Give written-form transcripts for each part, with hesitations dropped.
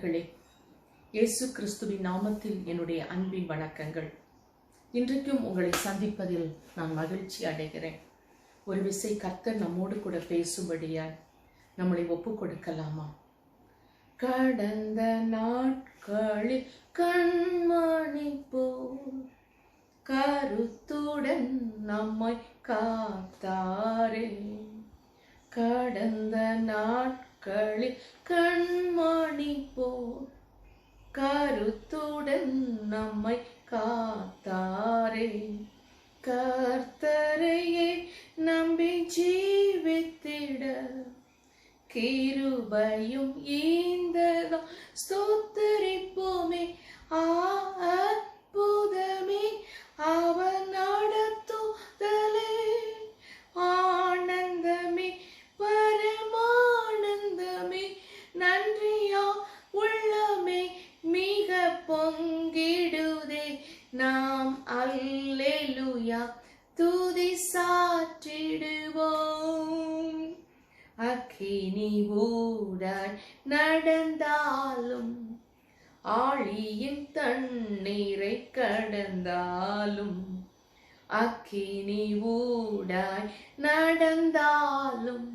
அன்பர்களே, இயேசு கிறிஸ்துவின் நாமத்தில் என்னுடைய அன்பின் வணக்கங்கள். இன்றைக்கும் உங்களை சந்திப்பதில் நான் மகிழ்ச்சி அடைகிறேன். ஒரு விசை கர்த்தர் நம்மோடு கூட பேசும்படியாய் நம்மளை ஒப்பு கொடுக்கலாமா? கடந்த நாட்களில் கண்மணி போல் கருத்துடன் நம்மை காத்தாரே. கடந்த நாட்களில் கண்மணி போல் கருத்துடன் நம்மை காத்தாரே. கர்த்தரையே நம்பி ஜீவித்திட கிருபையும் ஈந்ததாம் ஸ்தோத்தரிப்போமே. அற்புதமே அவர் நடத்துதலே, ஆனந்தமே பரமானந்தமே, நன்றியா உள்ளமே மிக பொங்கிடுதே. நாம் அல்லேலூயா துதி சாற்றிடுவோம். அக்கினி ஊடாய் நடந்தாலும் ஆழியின் தண்ணீரை கடந்தாலும், அக்கினி ஊடாய் நடந்தாலும்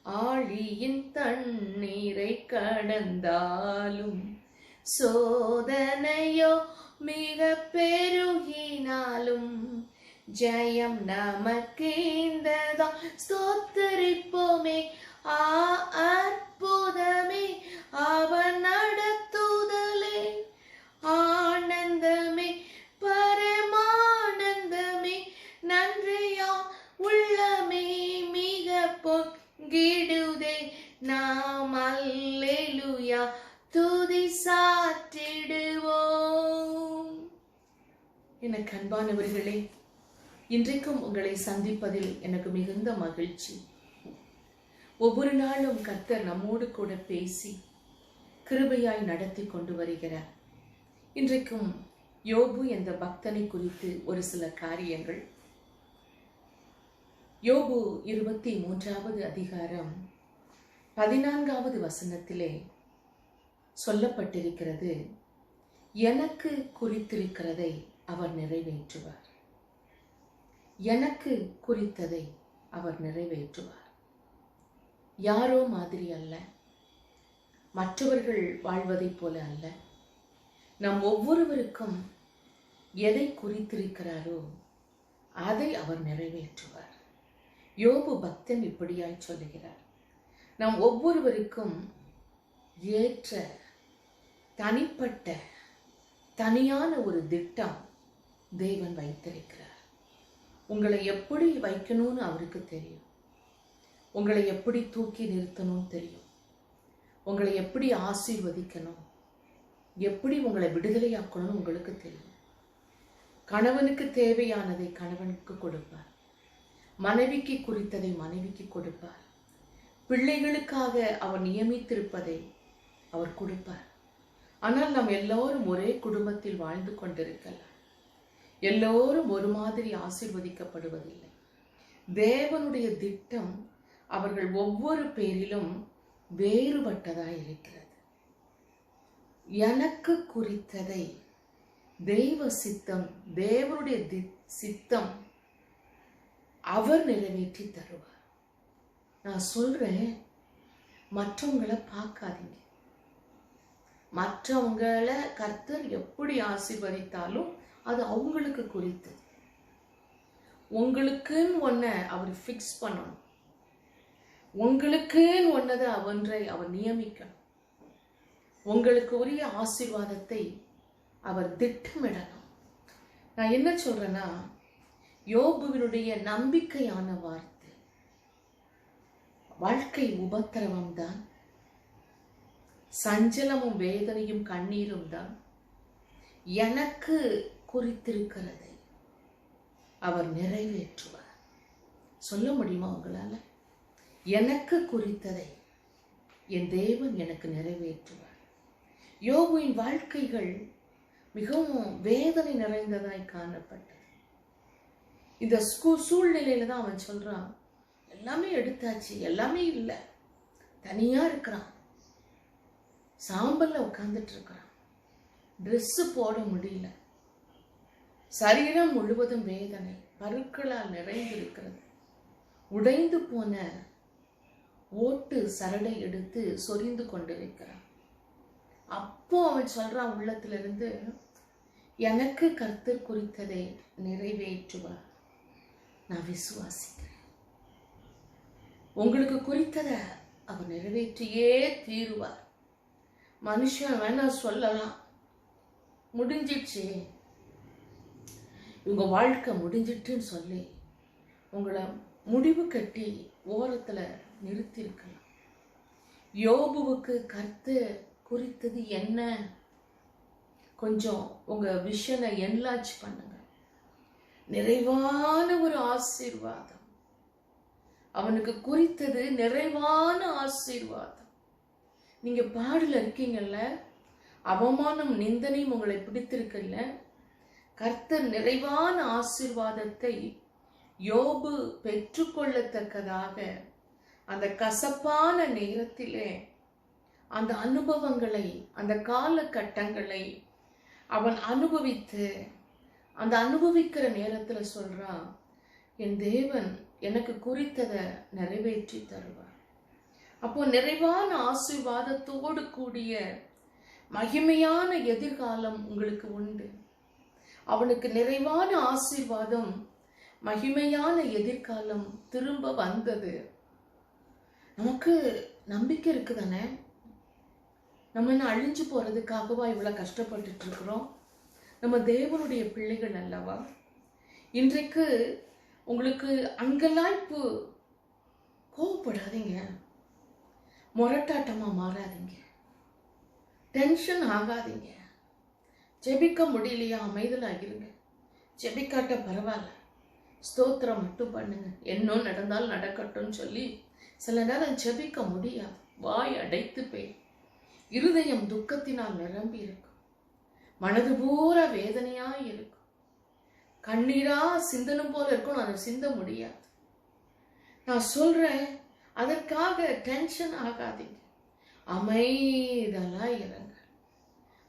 ஆழியின் தண்ணீரை கடந்தாலும், சோதனையோ மிக பெருகினாலும் ஜெயம் நமக்கேந்ததாம் ஸ்தோத்தரிப்போமே. அற்புதமே அவர் நடத்துதலே, ஆனந்தமே பரமானந்தமே, நன்றியா உள்ளமே மிக பொங்கிடுதே. நாம் அல்லேலூயா துதி சாற்றிடுவோம். எனக்கு அன்பானவர்களே, இன்றைக்கும் உங்களை சந்திப்பதில் எனக்கு மிகுந்த மகிழ்ச்சி. ஒவ்வொரு நாளும் கர்த்தர் நம்மோடு கூட பேசி கிருபையாய் நடத்தி கொண்டு வருகிறார். இன்றைக்கும் யோபு என்ற பக்தனை குறித்து ஒரு சில காரியங்கள். யோபு 23வது அதிகாரம் 14வது வசனத்திலே சொல்லப்பட்டிருக்கிறது, எனக்கு குறித்திருக்கிறதை அவர் நிறைவேற்றுவார். எனக்கு குறித்ததை அவர் நிறைவேற்றுவார். யாரோ மாதிரி அல்ல, மற்றவர்கள் வாழ்வதைப் போல அல்ல. நம் ஒவ்வொருவருக்கும் எதை குறித்திருக்கிறாரோ அதை அவர் நிறைவேற்றுவார். யோபு பக்தன் இப்படியாய் சொல்லுகிறார், நம் ஒவ்வொருவருக்கும் ஏற்ற தனிப்பட்ட தனியான ஒரு திட்டம் தேவன் வைத்திருக்கிறார். உங்களை எப்படி வைக்கணும்னு அவருக்கு தெரியும். உங்களை எப்படி தூக்கி நிறுத்தணும்னு தெரியும். உங்களை எப்படி ஆசீர்வதிக்கணும், எப்படி உங்களை விடுதலையாக்கணும்னு உங்களுக்கு தெரியும். கணவனுக்கு தேவையானதை கணவனுக்கு கொடுப்பார், மனைவிக்கு குறித்ததை மனைவிக்கு கொடுப்பார், பிள்ளைகளுக்காக அவர் நியமித்திருப்பதை அவர் கொடுப்பார். ஆனால் நாம் எல்லோரும் ஒரே குடும்பத்தில் வாழ்ந்து கொண்டிருக்கலாம். எல்லோரும் ஒரு மாதிரி ஆசீர்வதிக்கப்படுவதில்லை. தேவனுடைய திட்டம் அவர்கள் ஒவ்வொரு பேரிலும் வேறுபட்டதாய் இருக்கிறது. எனக்கு குறித்ததை தெய்வ சித்தம், தேவனுடைய சித்தம் அவர் நிறைவேற்றி தருவார். நான் சொல்றேன், மற்றவங்களை பார்க்காதீங்க. மற்றவங்களை கர்த்தர் எப்படி ஆசீர்வதித்தாலும் அது அவங்களுக்கு குறித்து. உங்களுக்குன்னு ஒன்ன அவர் ஃபிக்ஸ் பண்ணணும். உங்களுக்குன்னு ஒன்னதை ஒன்றை அவர் நியமிக்கணும். உங்களுக்கு உரிய ஆசீர்வாதத்தை அவர் திட்டமிடணும். நான் என்ன சொல்றேன்னா, யோபுவினுடைய நம்பிக்கையான வார்த்தை, வாழ்க்கை உபத்திரவம் தான், சஞ்சலமும் வேதனையும் கண்ணீரும் தான். எனக்கு குறித்திருக்கிறதை அவர் நிறைவேற்றுவார். சொல்ல முடியுமா உங்களால? எனக்கு குறித்ததை என் தேவன் எனக்கு நிறைவேற்றுவார். யோபுவின் வாழ்க்கைகள் மிகவும் வேதனை நிறைந்ததாய் காணப்பட்டது. இந்த சூழ்நிலையில தான் அவன் சொல்றான், எல்லாமே எடுத்தாச்சு, எல்லாமே இல்லை, தனியா இருக்கிறான். சாம்பல்ல உட்கார்ந்துட்டு இருக்கிறான். ட்ரெஸ் போட முடியல. சரீரம் முழுவதும் வேதனை, பருக்களால் நிறைந்திருக்கிறது. உடைந்து போன ஓட்டு சரடை எடுத்து சொரிந்து கொண்டிருக்கிறான். அப்போ அவன் சொல்றான் உள்ளத்திலிருந்து, எனக்கு கர்த்தர் குறித்ததை நிறைவேற்றுவார், நான் விசுவாசிக்கிறேன். உங்களுக்கு குறித்ததை அவர் நிறைவேற்றியே தீருவார். மனுஷன் வேணா சொல்லலாம், முடிஞ்சிடுச்சு, உங்க வாழ்க்கை முடிஞ்சிட்டுன்னு சொல்லி உங்களை முடிவு கட்டி ஓரத்துல நிறுத்தி இருக்கலாம். யோபுவுக்கு கர்த்தர் குறித்தது என்ன? கொஞ்சம் உங்க விஷனை என்லார்ஜ் பண்ணுங்க. நிறைவான ஒரு ஆசீர்வாதம் அவனுக்கு குறித்தது, நிறைவான ஆசீர்வாதம். நீங்க பாடல இருக்கீங்கல்ல, அவமானம் நிந்தனையும் உங்களை பிடித்திருக்கல. கர்த்தர் நிறைவான ஆசீர்வாதத்தை யோபு பெற்றுக்கொள்ளத்தக்கதாக அந்த கசப்பான நேரத்திலே அந்த அனுபவங்களை, அந்த காலகட்டங்களை அவன் அனுபவித்து, அந்த அனுபவிக்கிற நேரத்துல சொல்றான், என் தேவன் எனக்கு குறித்ததை நிறைவேற்றி தருவார். அப்போ நிறைவான ஆசீர்வாதத்தோடு கூடிய மகிமையான எதிர்காலம் உங்களுக்கு உண்டு. அவனுக்கு நிறைவான ஆசீர்வாதம், மகிமையான எதிர்காலம் திரும்ப வந்தது. நமக்கு நம்பிக்கை இருக்குதானே? நம்ம என்ன அழிஞ்சு போறதுக்காகவா இவ்வளவு கஷ்டப்பட்டுட்டு இருக்கிறோம்? நம்ம தேவனுடைய பிள்ளைகள் அல்லவா? இன்றைக்கு உங்களுக்கு அங்கலாய்ப்பு, கோவப்படாதீங்க, முரட்டாட்டமா மாறாதீங்க, டென்ஷன் ஆகாதீங்க. ஜெபிக்க முடியலையா, அமைதலாகிருங்க. ஜெபிக்காட்ட பரவாயில்ல, ஸ்தோத்திரம் மட்டும் பண்ணுங்க. என்ன நடந்தால் நடக்கட்டும் சொல்லி சில நேரம் ஜெபிக்க முடியாது, வாய் அடைத்து போய் இருதயம் துக்கத்தினால் நிரம்பி இருக்கும், மனது பூரா வேதனையா இருக்கும், கண்ணீரா சிந்தனும் போல இருக்கும், அதை சிந்த முடியாது. நான் சொல்றேன், அதற்காக டென்ஷன் ஆகாதீங்க, அமைதலா இருங்க,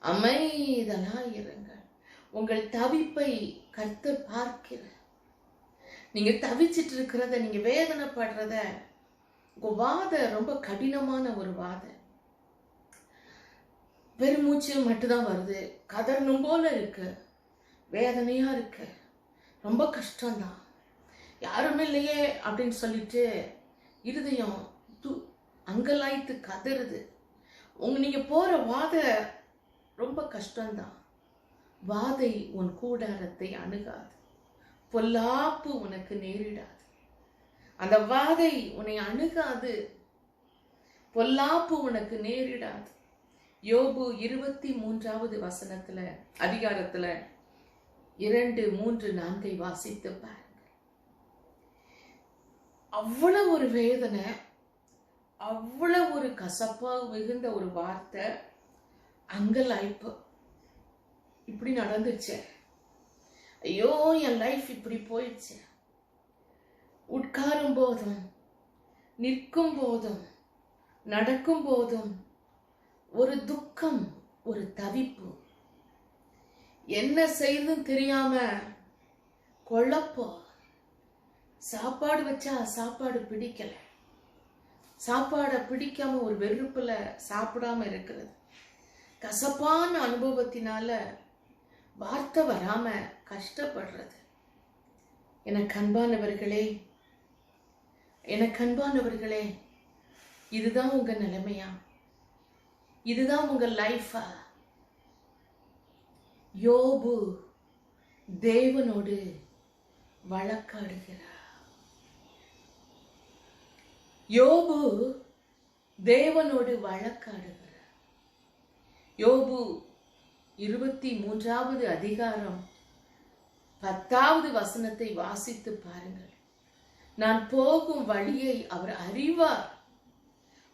அமைதலா இருங்க. உங்கள் தவிப்பை கர்த்தர் பார்க்கிறார். நீங்க தவிச்சிட்டு இருக்கிறத, நீங்க வேதனைப்படுறத, உங்க வாத ரொம்ப கடினமான ஒரு வாத, பெருமூச்சு மட்டும்தான் வருது, கதறணும் போல இருக்கு, வேதனையா இருக்கு, ரொம்ப கஷ்டம்தான், யாருமே இல்லையே அப்படின்னு சொல்லிட்டு இருதயம் அங்கலாய்த்து கதறுது. நீங்க போற வாத ரொம்ப கஷ்டம்தான். வாதை உன் கூடாரத்தை அணுகாது, பொல்லாப்பு உனக்கு நேரிடாது. அந்த வாதை உன்னை அணுகாது, பொல்லாப்பு உனக்கு நேரிடாது. யோபு 23வது வசனத்துல, அதிகாரத்துல 2, 3, 4 வாசித்து பாருங்க. அவ்வளவு ஒரு வேதனை, அவ்வளவு ஒரு கசப்பா மிகுந்த ஒரு வார்த்தை, அங்கலாய்ப்பு. இப்படி நடந்துச்சு, ஐயோ என் லைஃப் இப்படி போயிடுச்சு. உட்காரும் போதும், நிற்கும் போதும், நடக்கும் போதும் ஒரு துக்கம், ஒரு தவிப்பு, என்ன செய்தும் தெரியாம குழப்பம். சாப்பாடு வச்சா சாப்பாடு பிடிக்கல, சாப்பாடை பிடிக்காம ஒரு வெறுப்புல சாப்பிடாம இருக்கிறது, கசப்பான அனுபவத்தினால வார்த்தை வராம கஷ்டப்படுறது. எனக்கு அன்பானவர்களே, எனக்கு அன்பானவர்களே, இதுதான் உங்க நிலைமையா? இதுதான் உங்க லைஃபா? யோபு தேவனோடு வழக்காடுகிறார். யோபு தேவனோடு வழக்காடுகிறார். யோபு 23வது அதிகாரம் 10வது வசனத்தை வாசித்து பாருங்கள். நான் போகும் வழியை அவர் அறிவார்,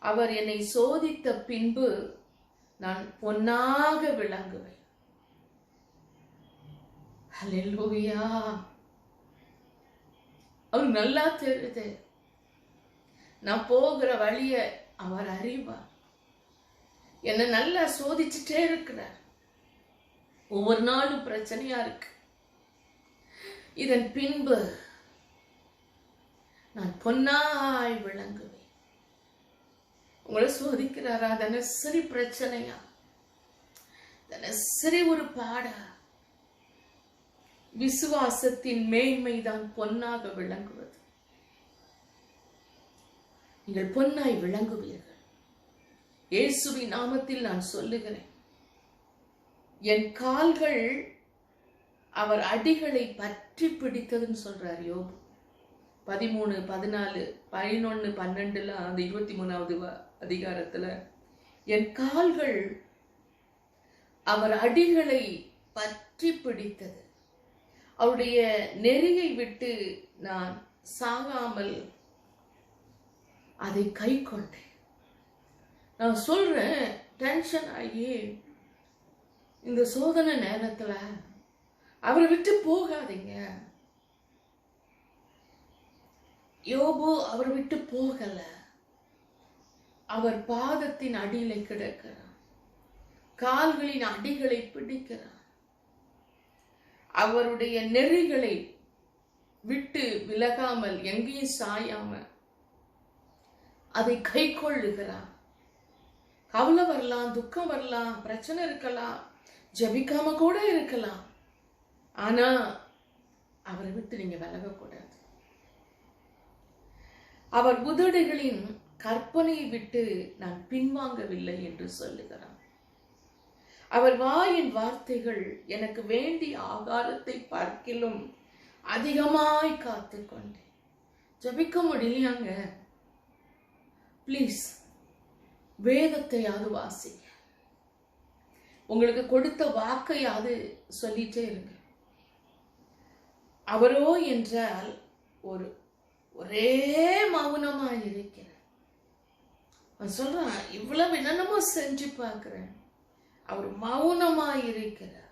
அவர் என்னை சோதித்த பின்பு நான் பொன்னாக விளங்குவேன். ஹல்லேலூயா. அவர் நல்லா தெரியுது, நான் போகிற வழியை அவர் அறிவார். என்னை நல்லா சோதிச்சுட்டே இருக்கிறார். ஒவ்வொரு நாளும் பிரச்சனையா இருக்கு. இதன் பின்பு நான் பொன்னாய் விளங்குவேன். உங்களை சோதிக்கிறாரா? தினசரி பிரச்சனையா? தினசரி ஒரு பாடா? விசுவாசத்தின் மேன்மைதான் பொன்னாக விளங்குவது. நீங்கள் பொன்னாய் விளங்குவீர்கள். இயேசுவின் நாமத்தில் நான் சொல்லுகிறேன். என் கால்கள் அவர் அடிகளை பற்றி பிடித்ததுன்னு சொல்றார் யோபு 13, 14, 11, 12 அந்த 23வது அதிகாரத்துல என் கால்கள் அவர் அடிகளை பற்றி பிடித்தது. அவருடைய நெறியை விட்டு நான் சாகாமல் அதை கை கொண்டேன். நான் சொல்றேன், டென்ஷன் ஆகி இந்த சோதனை நேரத்துல அவரை விட்டு போகாதீங்க. யோபு அவரை விட்டு போகல. அவர் பாதத்தின் அடியில கிடக்கிறார். கால்களின் அடிகளை பிடிக்கிறார். அவருடைய நெறிகளை விட்டு விலகாமல் எங்கேயும் சாயாம அதை கை கொள்ளுகிறார். கவலை வரலாம், துக்கம் வரலாம், பிரச்சனை இருக்கலாம், ஜபிக்காம கூட இருக்கலாம். ஆனா அவரை விட்டு நீங்க விலகக்கூடாது. அவர் உதடுகளின் கற்பனையை விட்டு நான் பின்வாங்கவில்லை என்று சொல்லுகிறார். அவர் வாயின் வார்த்தைகள் எனக்கு வேண்டிய ஆகாரத்தை பார்க்கிலும் அதிகமாய் காத்து கொண்டேன். ஜபிக்க முடியலையாங்க? பிளீஸ் வேதத்தையாவது வாசிங்க. உங்களுக்கு கொடுத்த வாக்கையாவது சொல்லிட்டே இருங்க. அவரோ என்றால் ஒரே மௌனமாய் இருக்கிறார். சொல்றான், இவ்வளவு என்னென்னமோ செஞ்சு பார்க்கிறேன், அவர் மௌனமாய் இருக்கிறார்.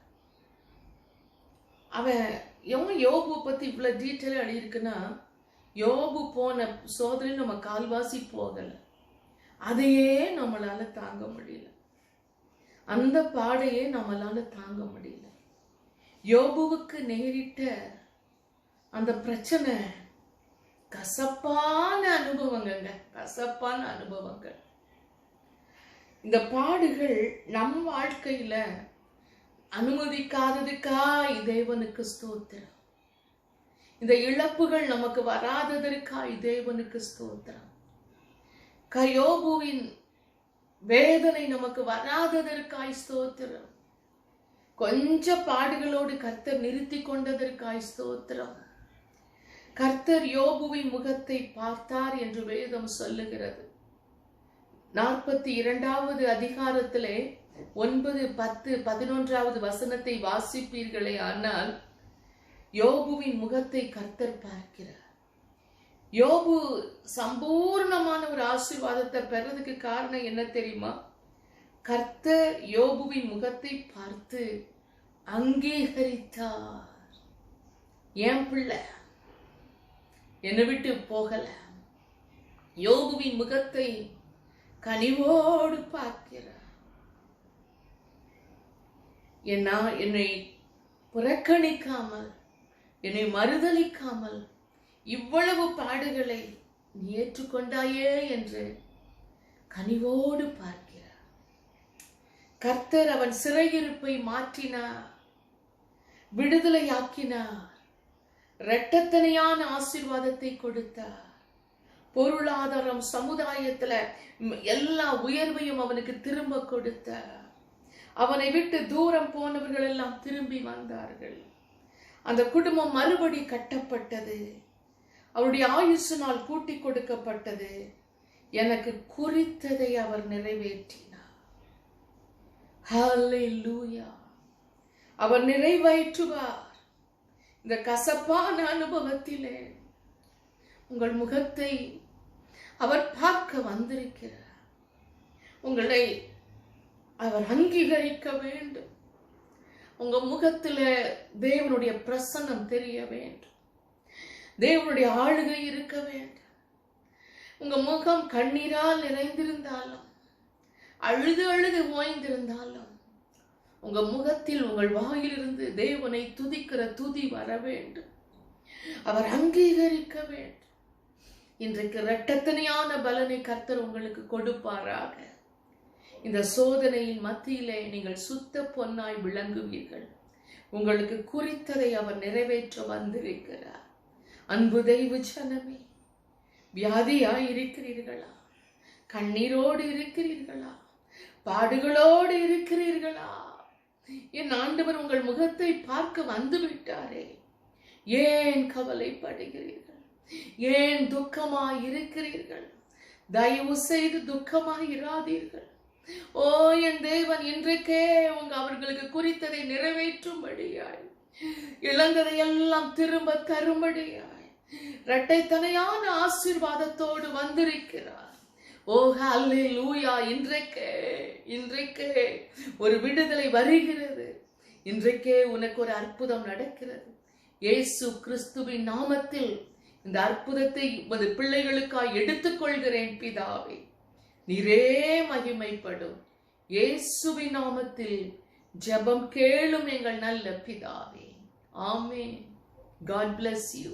அவன் யோபு பத்தி இவ்வளவு டீட்டெயில் எழுதியிருக்குன்னா, யோபு போன சோதனை நம்ம கால்வாசி போகல. அதையே நம்மளால தாங்க முடியல. அந்த பாடையே நம்மளால தாங்க முடியல. யோபுவுக்கு நேரிட்ட அந்த பிரச்சனை கசப்பான அனுபவங்க, கசப்பான அனுபவங்கள். இந்த பாடுகள் நம் வாழ்க்கையில அனுமதிக்காததுக்காய் தேவனுக்கு ஸ்தோத்திரம். இந்த இழப்புகள் நமக்கு வராததற்காய் தேவனுக்கு ஸ்தோத்திரம். யோபுவின் வேதனை நமக்கு வராததற்காய் ஸ்தோத்திரம். கொஞ்ச பாடுகளோடு கர்த்தர் நிறுத்தி கொண்டதற்காய் ஸ்தோத்திரம். கர்த்தர் யோபுவின் முகத்தை பார்த்தார் என்று வேதம் சொல்லுகிறது. 42வது அதிகாரத்திலே 9, 10, 11வது வசனத்தை வாசிப்பீர்களே ஆனால் யோபுவின் முகத்தை கர்த்தர் பார்க்கிறார். யோபு சம்பூர்ணமான ஒரு ஆசீர்வாதத்தை பெறதுக்கு காரணம் என்ன தெரியுமா? கர்த்தர் யோபுவின் முகத்தை பார்த்து அங்கீகரித்தார். என் பிள்ளை என்னை விட்டு போகல. யோபுவின் முகத்தை கனிவோடு பார்க்கிறார். என்னை புறக்கணிக்காமல், என்னை மறுதலிக்காமல் இவ்வளவு பாடுகளை நீ ஏற்றுக்கொண்டாயே என்று கனிவோடு பார்க்கிறார். கர்த்தர் அவன் சிறையிருப்பை மாற்றினார், விடுதலையாக்கினார், இரட்டத்தனையான ஆசீர்வாதத்தை கொடுத்தார். பொருளாதாரம், சமுதாயத்துல எல்லா உயர்வையும் அவனுக்கு திரும்ப கொடுத்தார். அவனை விட்டு தூரம் போனவர்கள் எல்லாம் திரும்பி வந்தார்கள். அந்த குடும்பம் மறுபடி கட்டப்பட்டது. அவருடைய ஆயுசு நாள் கூட்டி கொடுக்கப்பட்டது. எனக்கு குறித்ததை அவர் நிறைவேற்றினார். ஹல்லேலூயா. அவர் நிறைவேற்றுவார். இந்த கசப்பான அனுபவத்திலே உங்கள் முகத்தை அவர் பார்க்க வந்திருக்கிறார். உங்களை அவர் அங்கீகரிக்க வேண்டும். உங்க முகத்துல தேவனுடைய பிரசன்னம் தெரிய வேண்டும். தேவனுடைய ஆளுகை இருக்க வேண்டும். உங்க முகம் கண்ணீரால் நிறைந்திருந்தாலும் அழுது அழுது ஓய்ந்திருந்தாலும் உங்க முகத்தில் உங்கள் வாயிலிருந்து தேவனை துதிக்கிற துதி வர வேண்டும். அவர் அங்கீகரிக்க வேண்டும். இன்றைக்கு இரட்டத்தனையான பலனை கர்த்தர் உங்களுக்கு கொடுப்பாராக. இந்த சோதனையின் மத்தியிலே நீங்கள் சுத்த பொன்னாய் விளங்குவீர்கள். உங்களுக்கு குறித்ததை அவர் நிறைவேற்ற வந்திருக்கிறார். அன்பு தெய்வ ஜனமே, வியாதியாய் இருக்கிறீர்களா? கண்ணீரோடு இருக்கிறீர்களா? பாடுகளோடு இருக்கிறீர்களா? என் ஆண்டவர் உங்கள் முகத்தை பார்க்க வந்து விட்டாரே, ஏன் கவலைப்படுகிறீர்கள்? ஏன் துக்கமாய் இருக்கிறீர்கள்? தயவு செய்து துக்கமாய் இராதீர்கள். ஓ என் தேவன் இன்றைக்கே அவர்களுக்கு குறித்ததை நிறைவேற்றும்படியாய், இழந்ததை எல்லாம் திரும்ப தரும்படியாய் இரட்டைத்தனையான ஆசீர்வாதத்தோடு வந்திருக்கிறார். ஓ ஹல்லேலூயா! இன்றைக்கே ஒரு விடுதலை வருகிறது. இன்றைக்கே உனக்கு ஒரு அற்புதம் நடக்கிறது. இயேசு கிறிஸ்துவின் நாமத்தில் இந்த அற்புதத்தை உமது பிள்ளைகளுக்காய் எடுத்துக்கொள்கிறேன் பிதாவே. நீரே மகிமைப்படும். இயேசுவின் நாமத்தில் ஜெபம் கேளும் எங்கள் நல்ல பிதாவே. ஆமென். God bless you.